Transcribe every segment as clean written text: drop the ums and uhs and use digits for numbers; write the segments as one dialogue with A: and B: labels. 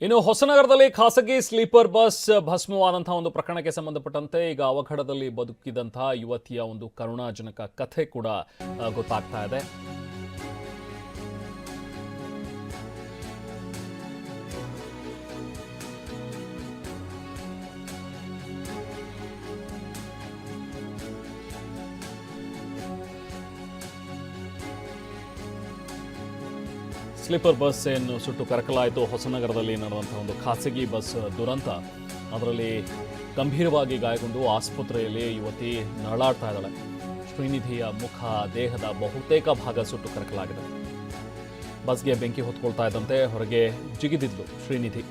A: ಇನ್ನು ಹೊಸನಗರದಲ್ಲಿ ಖಾಸಗಿ sleeper bus ಭಸ್ಮವಾದಂತಹ ಒಂದು ಪ್ರಕರಣಕ್ಕೆ ಸಂಬಂಧಪಟ್ಟಂತೆ ಈಗ ಅವಘಡದಲ್ಲಿ ಬದುಕಿದಂತಹ ಯುವತಿಯ ಒಂದು ಕರುಣಾಜನಕ ಕಥೆ ಕೂಡ ಗೊತ್ತಾಗ್ತಾ ಇದೆ. ಸ್ಲೀಪರ್ ಬಸ್ ಏನು ಸುಟ್ಟು ಕರಕಲಾಯಿತು. ಹೊಸನಗರದಲ್ಲಿ ನಡೆದಂತಹ ಒಂದು ಖಾಸಗಿ ಬಸ್ ದುರಂತ. ಅದರಲ್ಲಿ ಗಂಭೀರವಾಗಿ ಗಾಯಗೊಂಡು ಆಸ್ಪತ್ರೆಯಲ್ಲಿ ಯುವತಿ ನರಳಾಡ್ತಾ ಇದ್ದಾಳೆ. ಶ್ರೀನಿಧಿಯ ಮುಖ, ದೇಹದ ಬಹುತೇಕ ಭಾಗ ಸುಟ್ಟು ಕರಕಲಾಗಿದೆ. ಬಸ್ಗೆ ಬೆಂಕಿ ಹೊತ್ಕೊಳ್ತಾ ಇದ್ದಂತೆ ಹೊರಗೆ ಜಿಗಿದಿದ್ಲು ಶ್ರೀನಿಧಿ.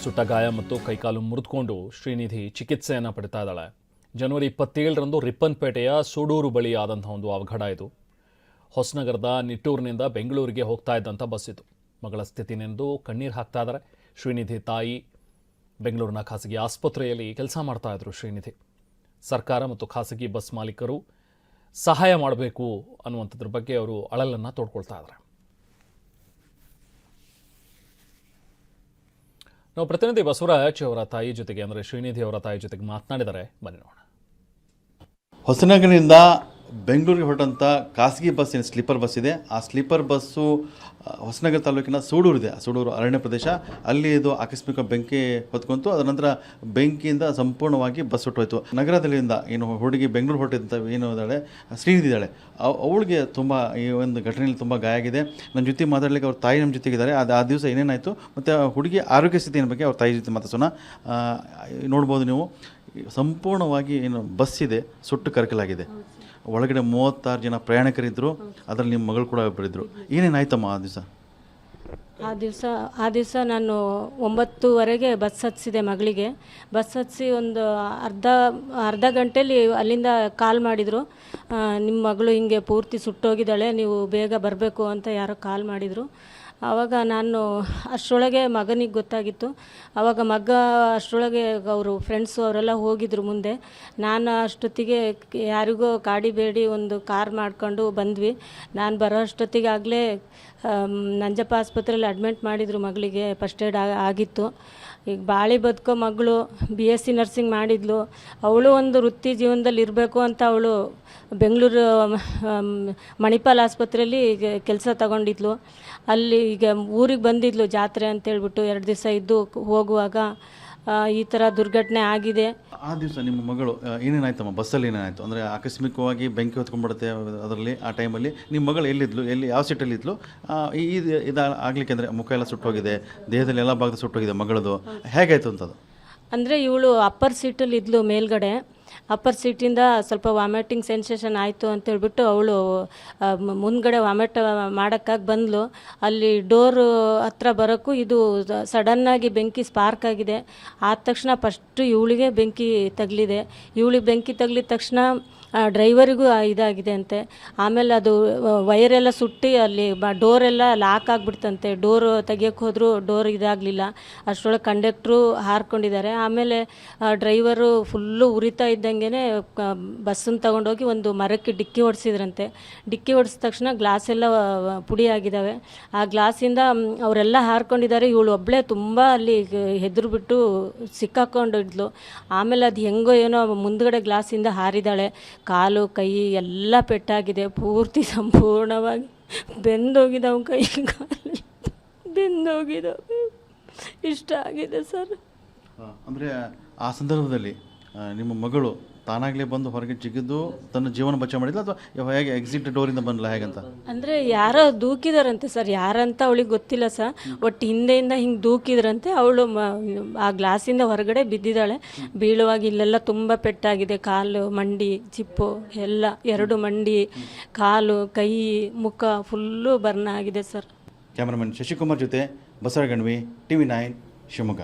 A: ಸುಟ್ಟ ಗಾಯ ಮತ್ತು ಕೈಕಾಲು ಮುರಿದುಕೊಂಡು ಶ್ರೀನಿಧಿ ಚಿಕಿತ್ಸೆಯನ್ನು ಪಡಿತಾ ಇದ್ದಾಳೆ. ಜನವರಿ 27ರಂದು ರಿಪ್ಪನ್ಪೇಟೆಯ ಸೂಡೂರು ಬಳಿ ಆದಂತಹ ಒಂದು ಅವಘಡ ಇದು. ಹೊಸನಗರದ ನಿಟ್ಟೂರಿನಿಂದ ಬೆಂಗಳೂರಿಗೆ ಹೋಗ್ತಾ ಇದ್ದಂಥ ಬಸ್ ಇದು. ಮಗಳ ಸ್ಥಿತಿನೆಂದು ಕಣ್ಣೀರು ಹಾಕ್ತಾ ಇದ್ದಾರೆ. ಶ್ರೀನಿಧಿ ತಾಯಿ ಬೆಂಗಳೂರಿನ ಖಾಸಗಿ ಆಸ್ಪತ್ರೆಯಲ್ಲಿ ಕೆಲಸ ಮಾಡ್ತಾ ಇದ್ರು. ಶ್ರೀನಿಧಿ ಸರ್ಕಾರ ಮತ್ತು ಖಾಸಗಿ ಬಸ್ ಮಾಲೀಕರು ಸಹಾಯ ಮಾಡಬೇಕು ಅನ್ನುವಂಥದ್ರ ಬಗ್ಗೆ ಅವರು ಅಳಲನ್ನು ತೋಡ್ಕೊಳ್ತಾ ಇದ್ದಾರೆ. ನಾವು ಪ್ರತಿನಿಧಿ ಬಸವರಾಜ್ ಅವರ ತಾಯಿ ಜೊತೆಗೆ, ಅಂದರೆ ಶ್ರೀನಿಧಿ ಅವರ ತಾಯಿ ಜೊತೆಗೆ ಮಾತನಾಡಿದ್ದಾರೆ. ಬನ್ನಿ ನೋಡೋಣ.
B: ಹೊಸನಗರದಿಂದ ಬೆಂಗಳೂರಿಗೆ ಹೊರಟಂಥ ಖಾಸಗಿ ಬಸ್ ಏನು ಸ್ಲೀಪರ್ ಬಸ್ ಇದೆ, ಆ ಸ್ಲೀಪರ್ ಬಸ್ಸು ಹೊಸನಗರ ತಾಲೂಕಿನ ಸೂಡೂರು ಇದೆ, ಸೂಡೂರು ಅರಣ್ಯ ಪ್ರದೇಶ. ಅಲ್ಲಿ ಇದು ಆಕಸ್ಮಿಕ ಬೆಂಕಿ ಹೊತ್ಕೊಂತು. ಅದರ ನಂತರ ಬೆಂಕಿಯಿಂದ ಸಂಪೂರ್ಣವಾಗಿ ಬಸ್ ಹೊಟ್ಟೋಯ್ತು. ನಗರದಲ್ಲಿಂದ ಏನು ಹುಡುಗಿ ಬೆಂಗಳೂರು ಹೊರಟಿದ್ದ ಏನು ಇದ್ದಾಳೆ ಶ್ರೀನಿಧಿ ಇದ್ದಾಳೆ, ಅವಳಿಗೆ ತುಂಬ ಈ ಒಂದು ಘಟನೆಯಲ್ಲಿ ತುಂಬ ಗಾಯ ಆಗಿದೆ. ನನ್ನ ಜೊತೆ ಮಾತಾಡಲಿಕ್ಕೆ ಅವ್ರ ತಾಯಿ ನಮ್ಮ ಜೊತೆಗಿದ್ದಾರೆ. ಅದು ಆ ದಿವಸ ಏನೇನಾಯಿತು ಮತ್ತು ಹುಡುಗಿ ಆರೋಗ್ಯ ಸ್ಥಿತಿಯ ಬಗ್ಗೆ ಅವ್ರ ತಾಯಿ ಜೊತೆ ಮಾತಾಡ್ಸೋಣ. ನೋಡ್ಬೋದು ನೀವು, ಸಂಪೂರ್ಣವಾಗಿ ಏನು ಬಸ್ ಇದೆ ಸುಟ್ಟು ಕರಕಲಾಗಿದೆ. ಒಳಗಡೆ 36 ಜನ ಪ್ರಯಾಣಿಕರಿದ್ದರು. ಅದರಲ್ಲಿ ನಿಮ್ಮ ಮಗಳು ಕೂಡ ಒಬ್ಬರಿದ್ದರು. ಏನೇನಾಯ್ತಮ್ಮ
C: ಆ ದಿವಸ ನಾನು 9:30ಗೆ ಬಸ್ ಹತ್ತಿಸಿದೆ ಮಗಳಿಗೆ. ಬಸ್ ಹತ್ತಿಸಿ ಒಂದು ಅರ್ಧ ಗಂಟೆಯಲ್ಲಿ ಅಲ್ಲಿಂದ ಕಾಲ್ ಮಾಡಿದರು. ನಿಮ್ಮ ಮಗಳು ಹಿಂಗೆ ಪೂರ್ತಿ ಸುಟ್ಟೋಗಿದ್ದಾಳೆ, ನೀವು ಬೇಗ ಬರಬೇಕು ಅಂತ ಯಾರೋ ಕಾಲ್ ಮಾಡಿದರು. ಆವಾಗ ನಾನು ಅಷ್ಟರೊಳಗೆ ಮಗನಿಗೆ ಗೊತ್ತಾಗಿತ್ತು. ಆವಾಗ ಮಗ ಅಷ್ಟರೊಳಗೆ ಅವರು ಫ್ರೆಂಡ್ಸು ಅವರೆಲ್ಲ ಹೋಗಿದ್ರು ಮುಂದೆ. ನಾನು ಅಷ್ಟೊತ್ತಿಗೆ ಯಾರಿಗೋ ಕಾಡಿಬೇಡಿ ಒಂದು ಕಾರ್ ಮಾಡ್ಕೊಂಡು ಬಂದ್ವಿ. ನಾನು ಬರೋ ಅಷ್ಟೊತ್ತಿಗಾಗಲೇ ನಂಜಪ್ಪ ಆಸ್ಪತ್ರೆಯಲ್ಲಿ ಅಡ್ಮಿಟ್ ಮಾಡಿದರು ಮಗಳಿಗೆ. ಫಸ್ಟ್ ಏಡ್ ಆಗಿತ್ತು. ಈಗ ಬಾಳಿ ಬದುಕೋ ಮಗಳು BSc ನರ್ಸಿಂಗ್ ಮಾಡಿದ್ಲು. ಅವಳು ಒಂದು ವೃತ್ತಿ ಜೀವನದಲ್ಲಿ ಇರಬೇಕು ಅಂತ ಅವಳು ಬೆಂಗಳೂರು ಮಣಿಪಾಲ್ ಆಸ್ಪತ್ರೆಯಲ್ಲಿ ಕೆಲಸ ತಗೊಂಡಿದ್ಲು. ಅಲ್ಲಿ ಈಗ ಊರಿಗೆ ಬಂದಿದ್ಲು ಜಾತ್ರೆ ಅಂತೇಳ್ಬಿಟ್ಟು 2 ದಿವಸ ಇದ್ದು ಹೋಗುವಾಗ ಈ ಥರ ದುರ್ಘಟನೆ ಆಗಿದೆ.
B: ಆ ದಿವಸ ನಿಮ್ಮ ಮಗಳು ಏನೇನಾಯ್ತಮ್ಮ ಬಸ್ಸಲ್ಲಿ ಏನೇನಾಯಿತು? ಅಂದರೆ ಆಕಸ್ಮಿಕವಾಗಿ ಬೆಂಕಿ ಹೊತ್ಕೊಂಡ್ಬಿಡುತ್ತೆ ಅದರಲ್ಲಿ. ಆ ಟೈಮಲ್ಲಿ ನಿಮ್ಮ ಮಗಳು ಎಲ್ಲಿದ್ಲು, ಯಾವ ಸೀಟಲ್ಲಿ ಇದ್ಲು? ಇದಾಗಲಿಕ್ಕೆ ಅಂದರೆ ಮುಖ ಎಲ್ಲ ಸುಟ್ಟೋಗಿದೆ, ದೇಹದಲ್ಲಿ ಎಲ್ಲ ಭಾಗದ ಸುಟ್ಟೋಗಿದೆ ಮಗಳದು. ಹೇಗಾಯಿತು ಅಂತದು?
C: ಅಂದರೆ ಇವಳು ಅಪ್ಪರ್ ಸೀಟಲ್ಲಿ ಇದ್ಲು ಮೇಲ್ಗಡೆ. ಅಪ್ಪರ್ ಸೀಟಿಂದ ಸ್ವಲ್ಪ ವಾಮಿಟಿಂಗ್ ಸೆನ್ಸೇಷನ್ ಆಯಿತು ಅಂತೇಳ್ಬಿಟ್ಟು ಅವಳು ಮುಂದ್ಗಡೆ ವಾಮಿಟ್ ಮಾಡೋಕ್ಕಾಗಿ ಬಂದಳು. ಅಲ್ಲಿ ಡೋರು ಹತ್ರ ಬರೋಕ್ಕೂ ಇದು ಸಡನ್ನಾಗಿ ಬೆಂಕಿ ಸ್ಪಾರ್ಕ್ ಆಗಿದೆ. ಆದ ತಕ್ಷಣ ಫಸ್ಟು ಇವಳಿಗೆ ಬೆಂಕಿ ತಗಲಿದೆ. ಇವಳಿಗೆ ಬೆಂಕಿ ತಗಲಿದ ತಕ್ಷಣ ಡ್ರೈವರಿಗೂ ಇದಾಗಿದೆ ಅಂತೆ. ಆಮೇಲೆ ಅದು ವೈರೆಲ್ಲ ಸುಟ್ಟು ಅಲ್ಲಿ ಡೋರೆಲ್ಲ ಲಾಕ್ ಆಗಿಬಿಡ್ತಂತೆ. ಡೋರು ತೆಗಿಯೋಕ್ಕೆ ಹೋದರೂ ಡೋರ್ ಇದಾಗಲಿಲ್ಲ. ಅಷ್ಟರೊಳಗೆ ಕಂಡಕ್ಟ್ರು ಹಾರ್ಕೊಂಡಿದ್ದಾರೆ. ಆಮೇಲೆ ಡ್ರೈವರು ಫುಲ್ಲು ಉರಿತಾ ಇದ್ದಂಗೆ ಬಸ್ಸನ್ನು ತೊಗೊಂಡೋಗಿ ಒಂದು ಮರಕ್ಕೆ ಡಿಕ್ಕಿ ಹೊಡೆಸಿದ್ರಂತೆ. ಡಿಕ್ಕಿ ಹೊಡೆಸಿದ ತಕ್ಷಣ ಗ್ಲಾಸ್ ಎಲ್ಲ ಪುಡಿ ಆಗಿದ್ದಾವೆ. ಆ ಗ್ಲಾಸಿಂದ ಅವರೆಲ್ಲ ಹಾರ್ಕೊಂಡಿದ್ದಾರೆ. ಇವಳು ಒಬ್ಬಳೇ ತುಂಬ ಅಲ್ಲಿ ಹೆದರ್ಬಿಟ್ಟು ಸಿಕ್ಕಾಕೊಂಡಿದ್ಲು. ಆಮೇಲೆ ಅದು ಹೆಂಗೋ ಏನೋ ಮುಂದ್ಗಡೆ ಗ್ಲಾಸಿಂದ ಹಾರಿದಾಳೆ. ಕಾಲು ಕೈ ಎಲ್ಲ ಪೆಟ್ಟಾಗಿದೆ. ಪೂರ್ತಿ ಸಂಪೂರ್ಣವಾಗಿ ಬೆಂದೋಗಿದ್ದಾವೆ. ಕೈ ಕಾಲು ಬೆಂದೋಗಿದ್ದಾವೆ. ಇಷ್ಟ ಆಗಿದೆ ಸರ್.
B: ಅಂದರೆ ಆ ಸಂದರ್ಭದಲ್ಲಿ ನಿಮ್ಮ ಮಗಳು ತಾನಾಗಲೇ ಬಂದು ಹೊರಗೆ ಜಿಗಿದು ತನ್ನ ಜೀವನ ಬಚಾವ್ ಮಾಡಿದ್ಲ ಅಥವಾ ಹೇಗೆ ಎಕ್ಸಿಟ್ ಡೋರಿಂದ ಬಂದ್ಲ ಹೇಗಂತ?
C: ಅಂದರೆ ಯಾರೋ ದೂಕಿದಾರಂತೆ ಸರ್, ಯಾರಂತ ಅವಳಿಗೆ ಗೊತ್ತಿಲ್ಲ ಸರ್. ಒಟ್ಟು ಹಿಂದೆಯಿಂದ ಹಿಂಗೆ ದೂಕಿದ್ರಂತೆ. ಅವಳು ಆ ಗ್ಲಾಸಿಂದ ಹೊರಗಡೆ ಬಿದ್ದಿದ್ದಾಳೆ. ಬೀಳುವಾಗ ಇಲ್ಲೆಲ್ಲ ತುಂಬ ಪೆಟ್ಟಾಗಿದೆ. ಕಾಲು, ಮಂಡಿ, ಚಿಪ್ಪು ಎಲ್ಲ, 2 ಮಂಡಿ, ಕಾಲು, ಕೈ, ಮುಖ ಫುಲ್ಲು ಬರ್ನ್ ಆಗಿದೆ ಸರ್.
B: ಕ್ಯಾಮ್ರಾಮನ್ ಶಶಿಕುಮಾರ್ ಜೊತೆ ಬಸವಗಣ್ವಿ, TV9 ಶಿವಮೊಗ್ಗ.